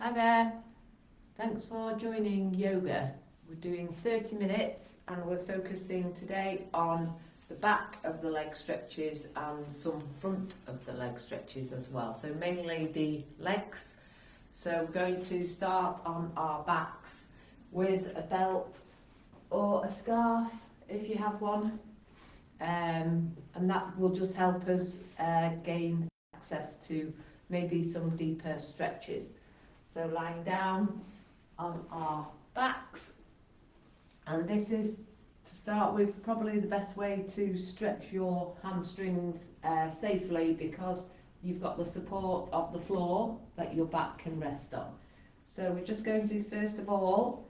Hi there, thanks for joining yoga. We're doing 30 minutes and we're focusing today on the back of the leg stretches and some front of the leg stretches as well. So mainly the legs. So we're going to start on our backs with a belt or a scarf if you have one. And that will just help us gain access to maybe some deeper stretches. So lying down on our backs, and this is to start with probably the best way to stretch your hamstrings safely, because you've got the support of the floor that your back can rest on. So we're just going to first of all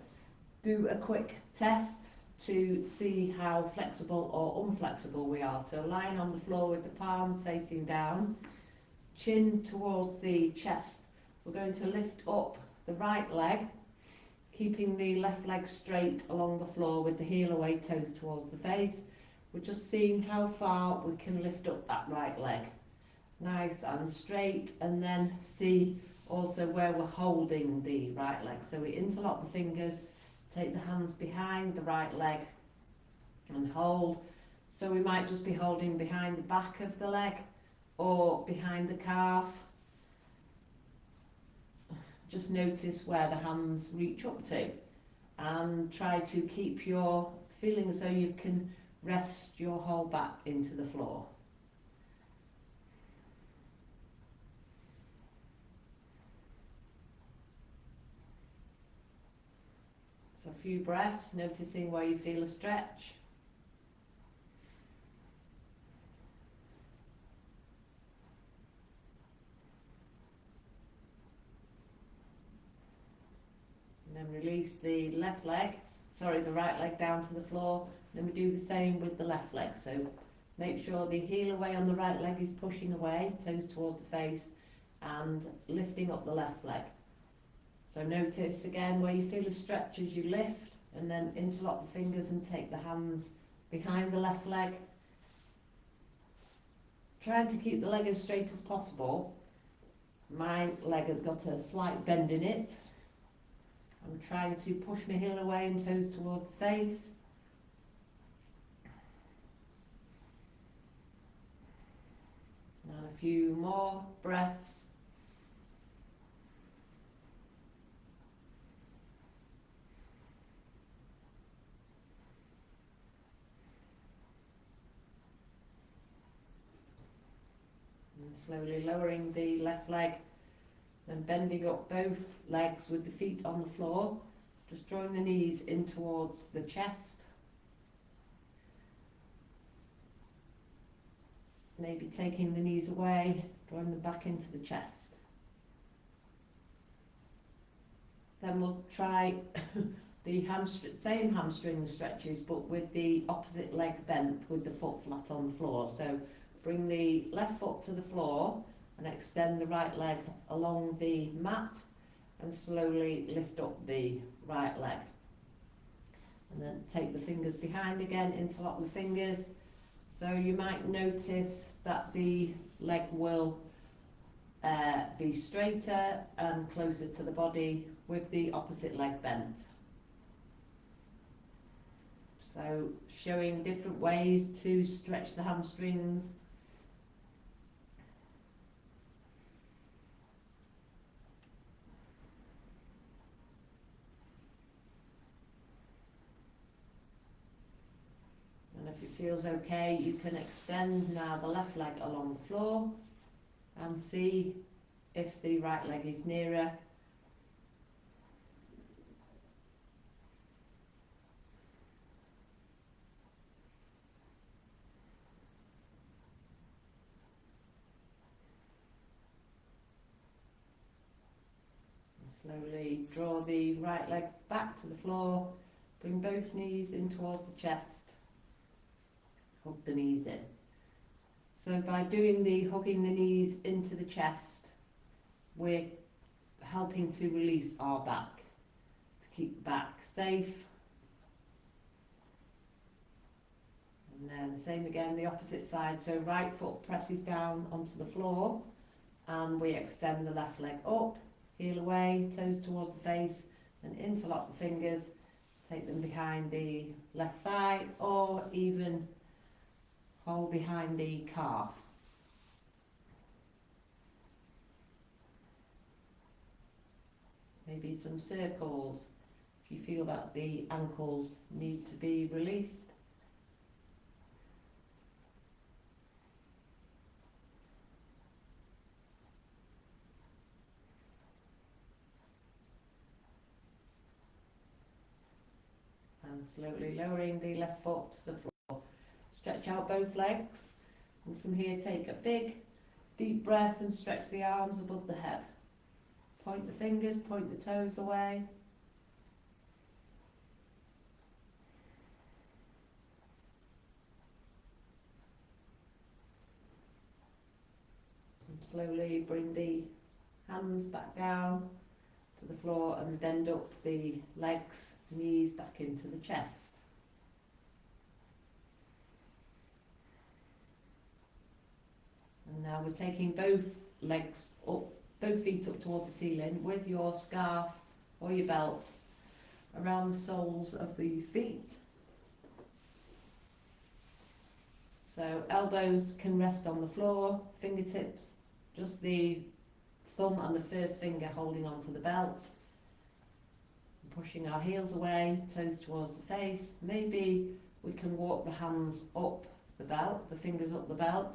do a quick test to see how flexible or unflexible we are. So lying on the floor with the palms facing down, chin towards the chest. We're going to lift up the right leg, keeping the left leg straight along the floor with the heel away, toes towards the face. We're just seeing how far we can lift up that right leg. Nice and straight, and then see also where we're holding the right leg. So we interlock the fingers, take the hands behind the right leg and hold. So we might just be holding behind the back of the leg or behind the calf. Just notice where the hands reach up to, and try to keep your feeling as though you can rest your whole back into the floor. So a few breaths, noticing where you feel a stretch. And then release the the right leg down to the floor. Then we do the same with the left leg. So make sure the heel away on the right leg is pushing away, toes towards the face, and lifting up the left leg. So notice again where you feel a stretch as you lift, and then interlock the fingers and take the hands behind the left leg. Trying to keep the leg as straight as possible. My leg has got a slight bend in it. I'm trying to push my heel away and toes towards the face. And a few more breaths. And slowly lowering the left leg, then bending up both legs with the feet on the floor, just drawing the knees in towards the chest. Maybe taking the knees away, drawing them back into the chest. Then we'll try the same hamstring stretches, but with the opposite leg bent with the foot flat on the floor. So bring the left foot to the floor and extend the right leg along the mat, and slowly lift up the right leg. And then take the fingers behind again, interlock the fingers. So you might notice that the leg will be straighter and closer to the body with the opposite leg bent. So showing different ways to stretch the hamstrings. And if it feels okay, you can extend now the left leg along the floor and see if the right leg is nearer. Slowly draw the right leg back to the floor, bring both knees in towards the chest, hug the knees in. So by doing the hugging the knees into the chest, we're helping to release our back, to keep the back safe. And then same again, the opposite side. So right foot presses down onto the floor, and we extend the left leg up, heel away, toes towards the face, and interlock the fingers, take them behind the left thigh, or even hold behind the calf. Maybe some circles if you feel that the ankles need to be released. And slowly lowering the left foot to the floor. Stretch out both legs, and from here take a big deep breath and stretch the arms above the head. Point the fingers, point the toes away. And slowly bring the hands back down to the floor and bend up the legs, knees back into the chest. And now we're taking both legs up, both feet up towards the ceiling with your scarf or your belt around the soles of the feet. So elbows can rest on the floor, fingertips, just the thumb and the first finger holding onto the belt. Pushing our heels away, toes towards the face. Maybe we can walk the hands up the belt, the fingers up the belt,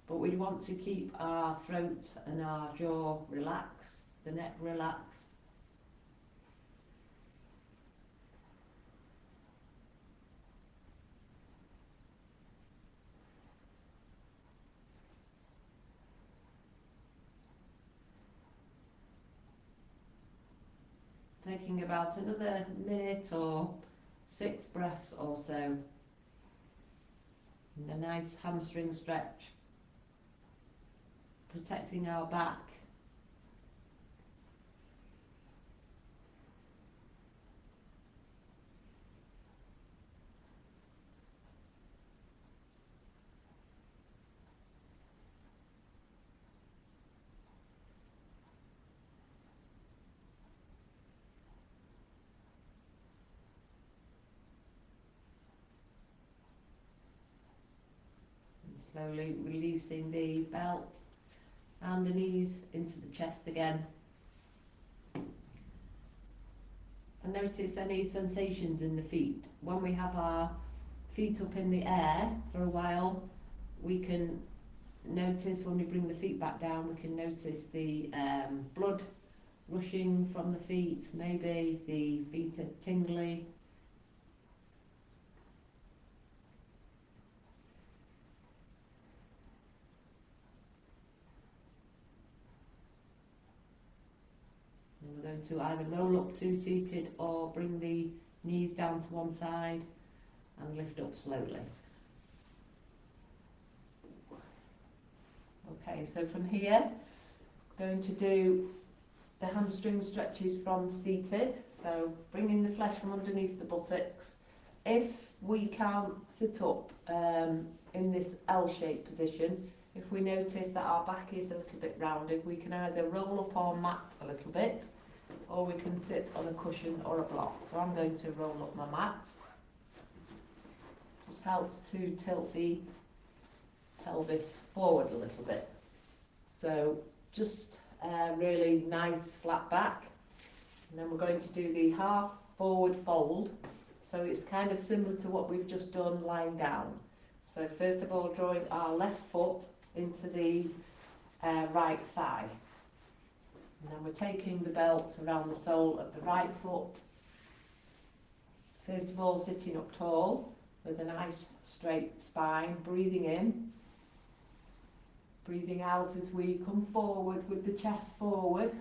but we want to keep our throat and our jaw relaxed, the neck relaxed. Taking about another minute or 6 breaths or so. And a nice hamstring stretch, protecting our back. And slowly releasing the belt and the knees into the chest again. And notice any sensations in the feet. When we have our feet up in the air for a while, we can notice when we bring the feet back down, we can notice the blood rushing from the feet. Maybe the feet are tingly. And we're going to either roll up to seated or bring the knees down to one side and lift up slowly. Okay, so from here, going to do the hamstring stretches from seated. So bringing the flesh from underneath the buttocks. If we can't sit up in this L-shaped position, if we notice that our back is a little bit rounded, we can either roll up our mat a little bit, or we can sit on a cushion or a block. So I'm going to roll up my mat. Just helps to tilt the pelvis forward a little bit. So just really nice flat back. And then we're going to do the half forward fold. So it's kind of similar to what we've just done lying down. So first of all, drawing our left foot into the right thigh. And then we're taking the belt around the sole of the right foot. First of all, sitting up tall with a nice straight spine, breathing in. Breathing out as we come forward with the chest forward.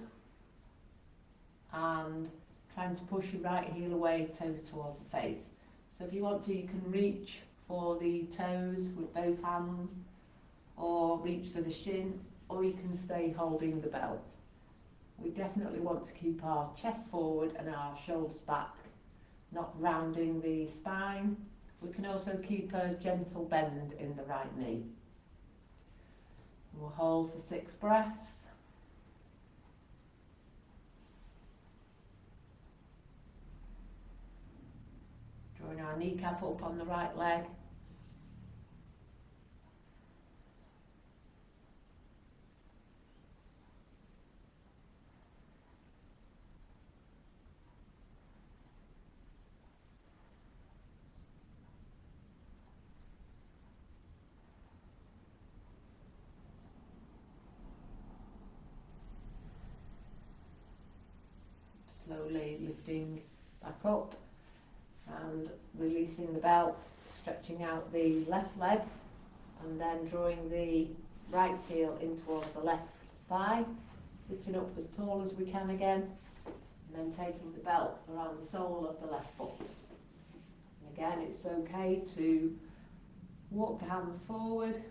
And trying to push your right heel away, toes towards the face. So if you want to, you can reach for the toes with both hands, or reach for the shin, or you can stay holding the belt. We definitely want to keep our chest forward and our shoulders back, not rounding the spine. We can also keep a gentle bend in the right knee. We'll hold for 6 breaths. our kneecap up on the right leg. Slowly lifting back up and releasing the belt, stretching out the left leg, and then drawing the right heel in towards the left thigh, sitting up as tall as we can again, and then taking the belt around the sole of the left foot. And again, it's okay to walk the hands forward,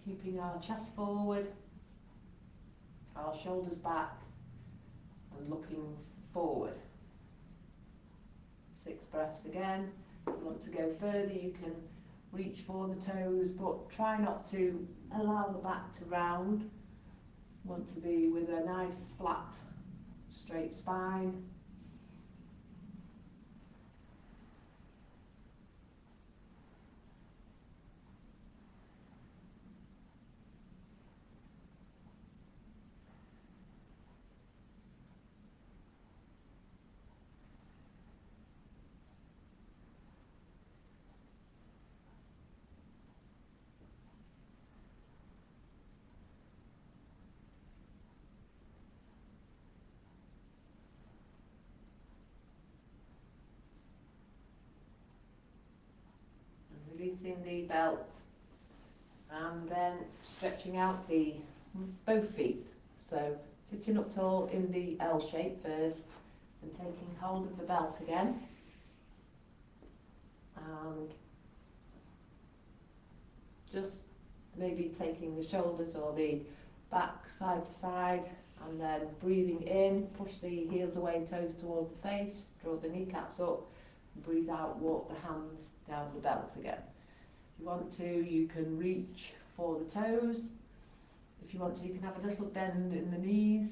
keeping our chest forward, our shoulders back, and looking forward. 6 breaths again. If you want to go further, you can reach for the toes, but try not to allow the back to round. You want to be with a nice flat, straight spine. Releasing the belt, and then stretching out the both feet. So sitting up tall in the L shape first, and taking hold of the belt again, and just maybe taking the shoulders or the back side to side, and then breathing in, push the heels away, toes towards the face, draw the kneecaps up, breathe out, walk the hands down the belt again. If you want to, you can reach for the toes. If you want to, you can have a little bend in the knees,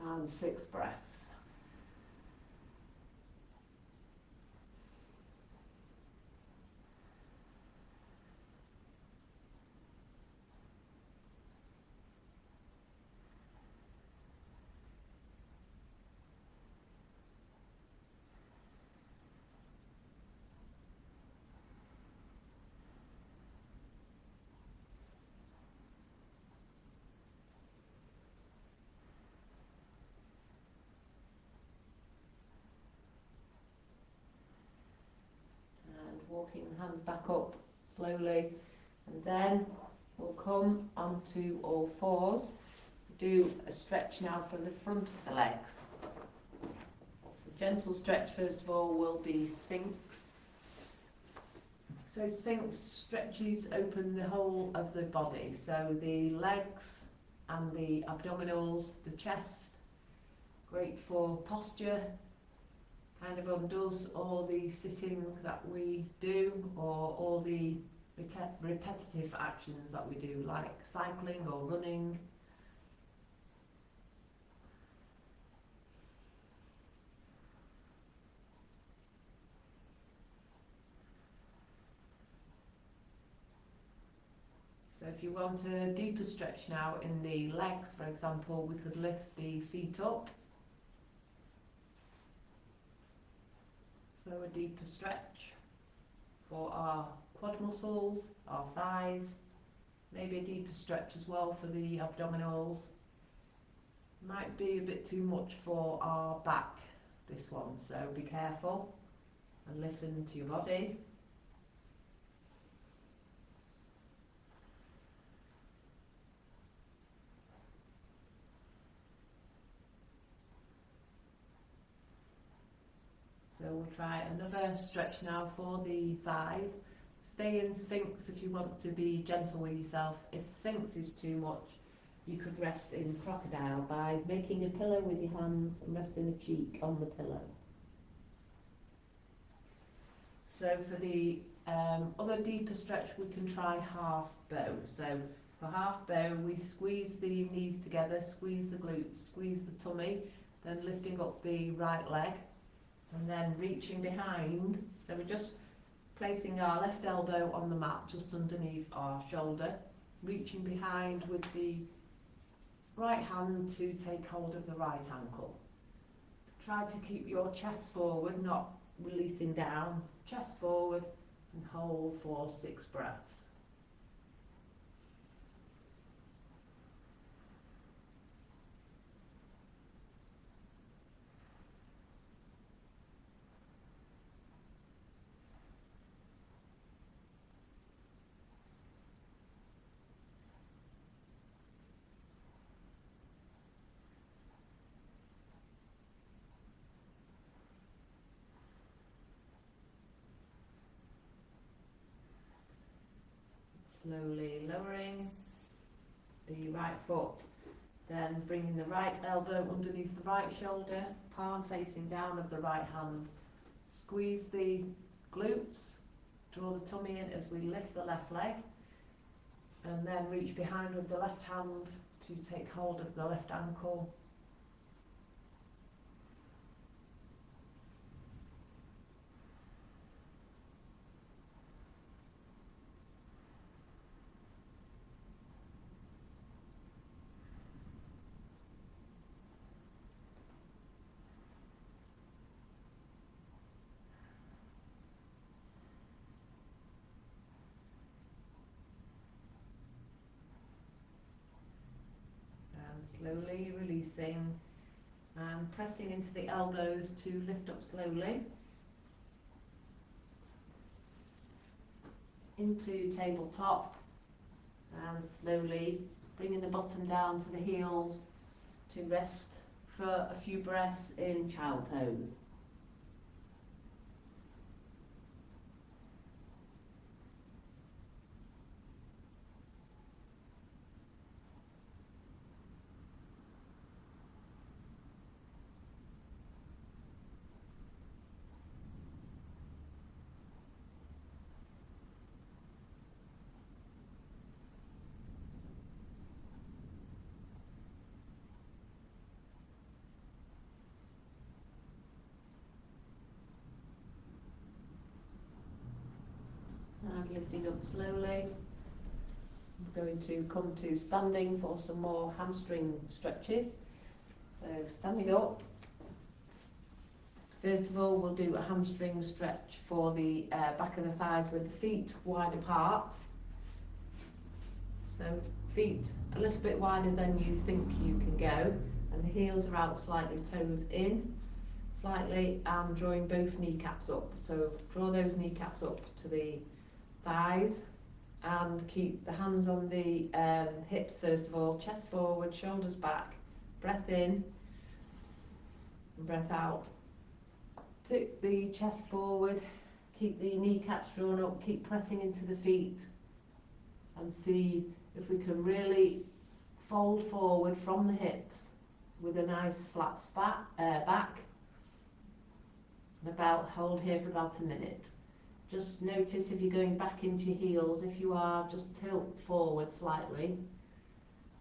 and 6 breaths. And walking the hands back up slowly, and then we'll come onto all fours. Do a stretch now for the front of the legs. The gentle stretch first of all will be Sphinx. So Sphinx stretches open the whole of the body, so the legs and the abdominals, the chest, great for posture, kind of undoes all the sitting that we do, or all the repetitive actions that we do, like cycling or running. So if you want a deeper stretch now in the legs, for example, we could lift the feet up. So a deeper stretch for our quad muscles, our thighs, maybe a deeper stretch as well for the abdominals. Might be a bit too much for our back, this one, so be careful and listen to your body. So we'll try another stretch now for the thighs. Stay in Sphinx if you want to be gentle with yourself. If Sphinx is too much, you could rest in crocodile by making a pillow with your hands and resting a cheek on the pillow. So for the other deeper stretch, we can try half bow. So for half bow, we squeeze the knees together, squeeze the glutes, squeeze the tummy, then lifting up the right leg, And then reaching behind, so we're just placing our left elbow on the mat just underneath our shoulder, reaching behind with the right hand to take hold of the right ankle. Try to keep your chest forward, not releasing down, chest forward, and hold for 6 breaths. Slowly lowering the right foot, then bringing the right elbow underneath the right shoulder, palm facing down of the right hand. Squeeze the glutes, draw the tummy in as we lift the left leg, and then reach behind with the left hand to take hold of the left ankle. And slowly releasing and pressing into the elbows to lift up slowly into tabletop, and slowly bringing the bottom down to the heels to rest for a few breaths in child pose. And lifting up slowly. We're going to come to standing for some more hamstring stretches. So standing up, first of all we'll do a hamstring stretch for the back of the thighs with the feet wide apart. So feet a little bit wider than you think you can go, and the heels are out slightly, toes in slightly, and drawing both kneecaps up. So draw those kneecaps up to the thighs and keep the hands on the hips first of all, chest forward, shoulders back, breath in and breath out. Tip the chest forward, keep the kneecaps drawn up, keep pressing into the feet, and see if we can really fold forward from the hips with a nice flat back, and hold here for about a minute. Just notice if you're going back into your heels. If you are, just tilt forward slightly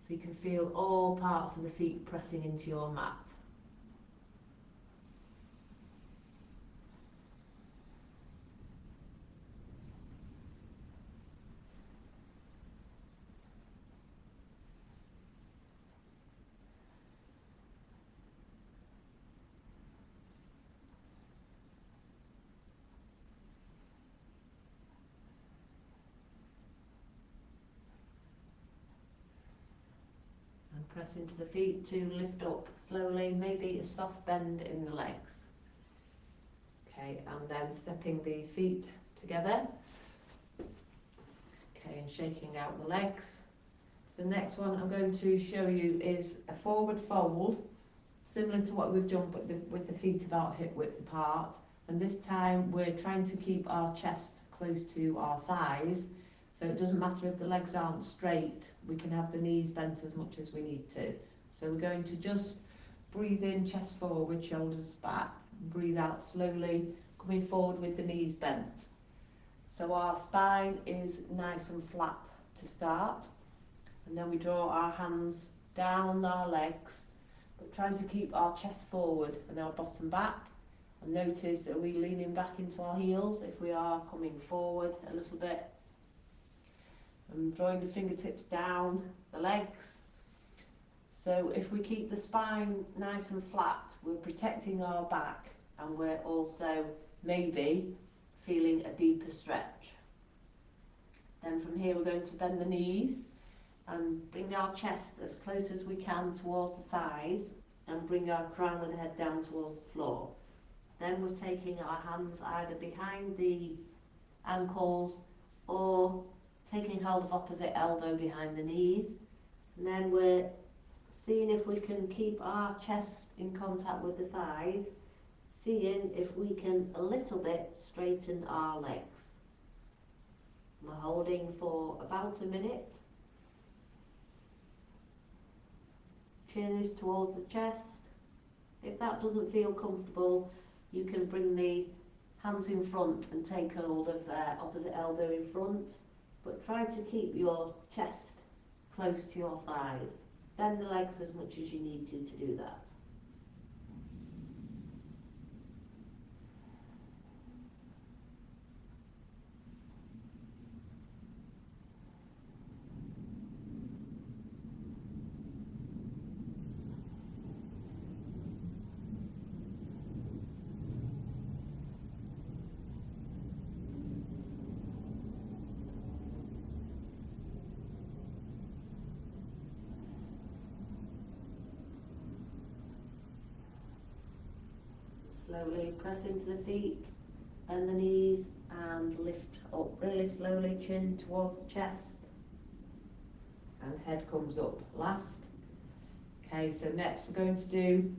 so you can feel all parts of the feet pressing into your mat. And press into the feet to lift up slowly, maybe a soft bend in the legs. Okay, and then stepping the feet together. Okay, and shaking out the legs. So the next one I'm going to show you is a forward fold, similar to what we've done but with the feet about hip width apart. And this time we're trying to keep our chest close to our thighs. So it doesn't matter if the legs aren't straight, we can have the knees bent as much as we need to. So we're going to just breathe in, chest forward, shoulders back, breathe out slowly, coming forward with the knees bent. So our spine is nice and flat to start, and then we draw our hands down our legs, but trying to keep our chest forward and our bottom back, And notice, are we leaning back into our heels? If we are, coming forward a little bit. And drawing the fingertips down the legs. So if we keep the spine nice and flat, we're protecting our back, and we're also maybe feeling a deeper stretch. Then from here we're going to bend the knees and bring our chest as close as we can towards the thighs, and bring our crown of the head down towards the floor. Then we're taking our hands either behind the ankles or taking hold of opposite elbow behind the knees. And then we're seeing if we can keep our chest in contact with the thighs, seeing if we can a little bit straighten our legs. We're holding for about a minute. Chin is towards the chest. If that doesn't feel comfortable, you can bring the hands in front and take hold of opposite elbow in front, but try to keep your chest close to your thighs. Bend the legs as much as you need to do that. Slowly press into the feet, bend the knees and lift up really slowly, chin towards the chest and head comes up last. Okay, so next we're going to do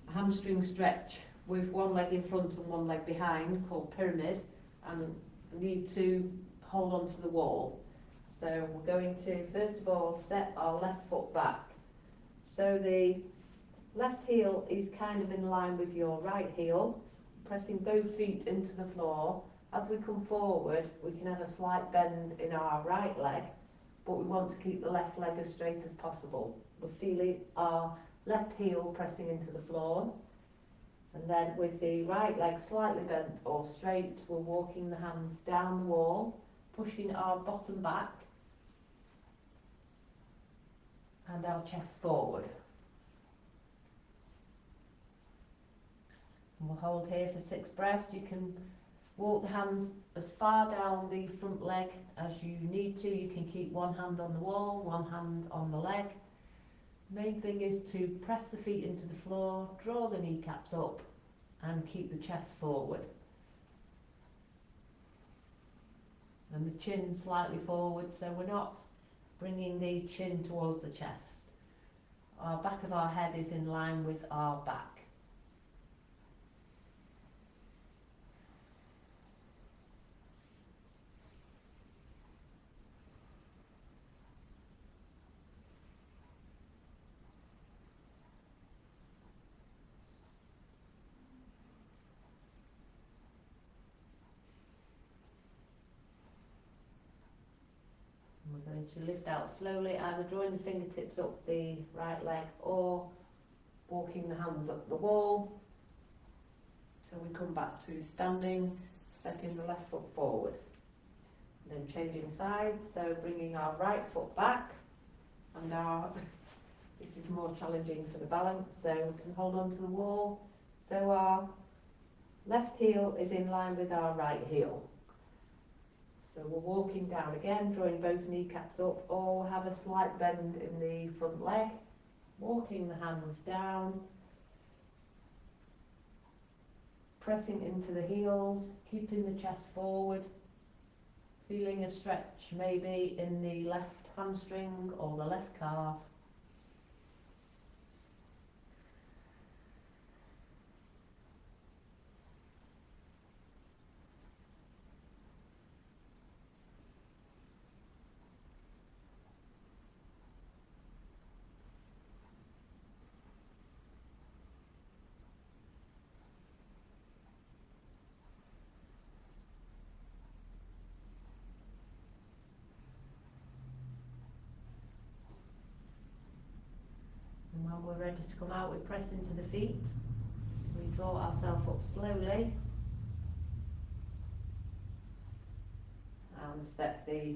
a hamstring stretch with one leg in front and one leg behind, called pyramid, and we need to hold on to the wall. So we're going to first of all step our left foot back. So the left heel is kind of in line with your right heel, pressing both feet into the floor. As we come forward, we can have a slight bend in our right leg, but we want to keep the left leg as straight as possible. We're feeling our left heel pressing into the floor, and then with the right leg slightly bent or straight, we're walking the hands down the wall, pushing our bottom back and our chest forward. And we'll hold here for 6 breaths. You can walk the hands as far down the front leg as you need to. You can keep one hand on the wall, one hand on the leg. Main thing is to press the feet into the floor, draw the kneecaps up and keep the chest forward. And the chin slightly forward, so we're not bringing the chin towards the chest. Our back of our head is in line with our back. We're going to lift out slowly, either drawing the fingertips up the right leg or walking the hands up the wall. So we come back to standing, stepping the left foot forward. And then changing sides, so bringing our right foot back, and this is more challenging for the balance, so we can hold on to the wall. So our left heel is in line with our right heel. So we're walking down again, drawing both kneecaps up, or have a slight bend in the front leg, walking the hands down, pressing into the heels, keeping the chest forward, feeling a stretch maybe in the left hamstring or the left calf. And when we're ready to come out, we press into the feet. We draw ourselves up slowly and step the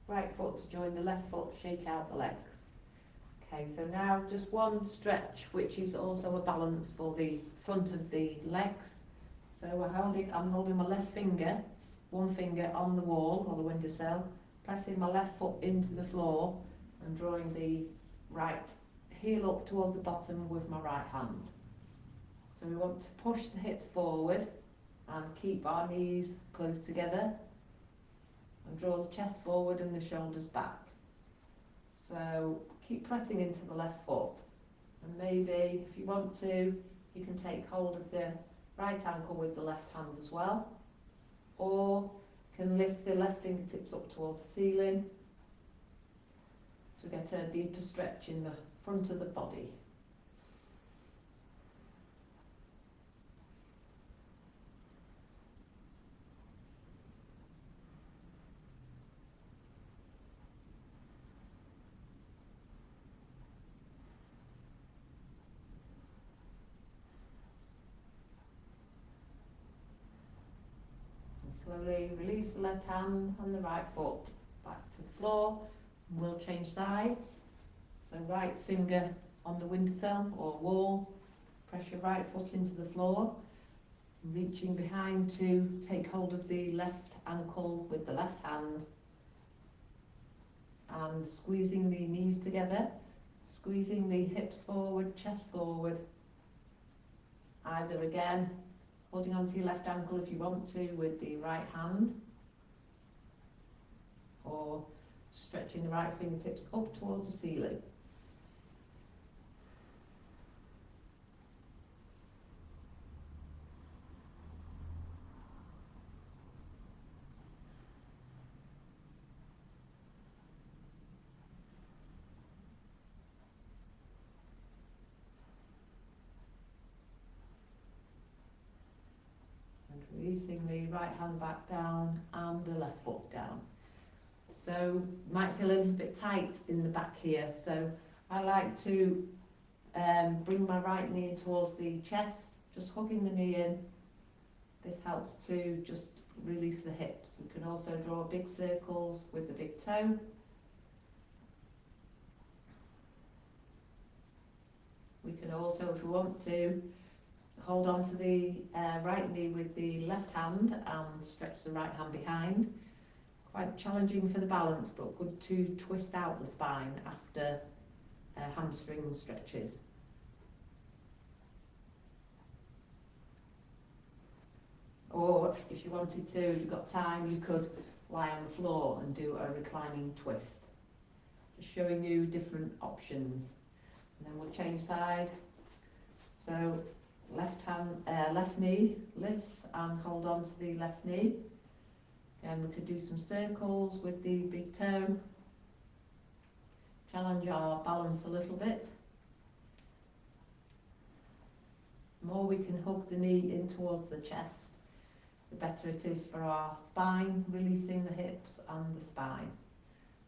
right foot to join the left foot, shake out the legs. Okay, so now just one stretch, which is also a balance for the front of the legs. So I'm holding my left finger, one finger on the wall or the windowsill, pressing my left foot into the floor and drawing the right heel up towards the bottom with my right hand. So we want to push the hips forward and keep our knees close together and draw the chest forward and the shoulders back. So keep pressing into the left foot, and maybe if you want to, you can take hold of the right ankle with the left hand as well, or can lift the left fingertips up towards the ceiling so we get a deeper stretch in the front of the body. Slowly release the left hand and the right foot back to the floor. And we'll change sides. So right finger on the windowsill or wall, press your right foot into the floor, reaching behind to take hold of the left ankle with the left hand and squeezing the knees together, squeezing the hips forward, chest forward. Either again holding onto your left ankle if you want to with the right hand, or stretching the right fingertips up towards the ceiling. And releasing the right hand back down and the left foot down. So might feel a little bit tight in the back here, so I like to bring my right knee towards the chest, just hugging the knee in. This helps to just release the hips. We can also draw big circles with the big toe. We can also, if we want to, hold on to the right knee with the left hand and stretch the right hand behind. Quite challenging for the balance, but good to twist out the spine after hamstring stretches. Or if you wanted to, if you've got time, you could lie on the floor and do a reclining twist. Just showing you different options. And then we'll change side. So left knee lifts and hold on to the left knee. Again, we could do some circles with the big toe. Challenge our balance a little bit. The more we can hug the knee in towards the chest, the better it is for our spine, releasing the hips and the spine.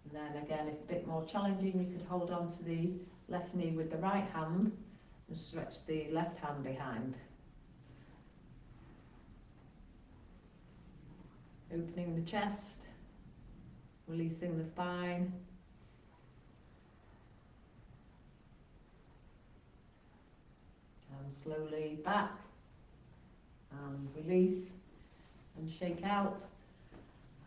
And then again, if a bit more challenging, you could hold on to the left knee with the right hand and stretch the left hand behind. Opening the chest, releasing the spine. And slowly back and release and shake out.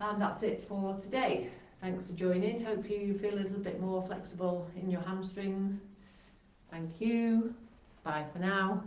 And that's it for today. Thanks for joining. Hope you feel a little bit more flexible in your hamstrings. Thank you. Bye for now.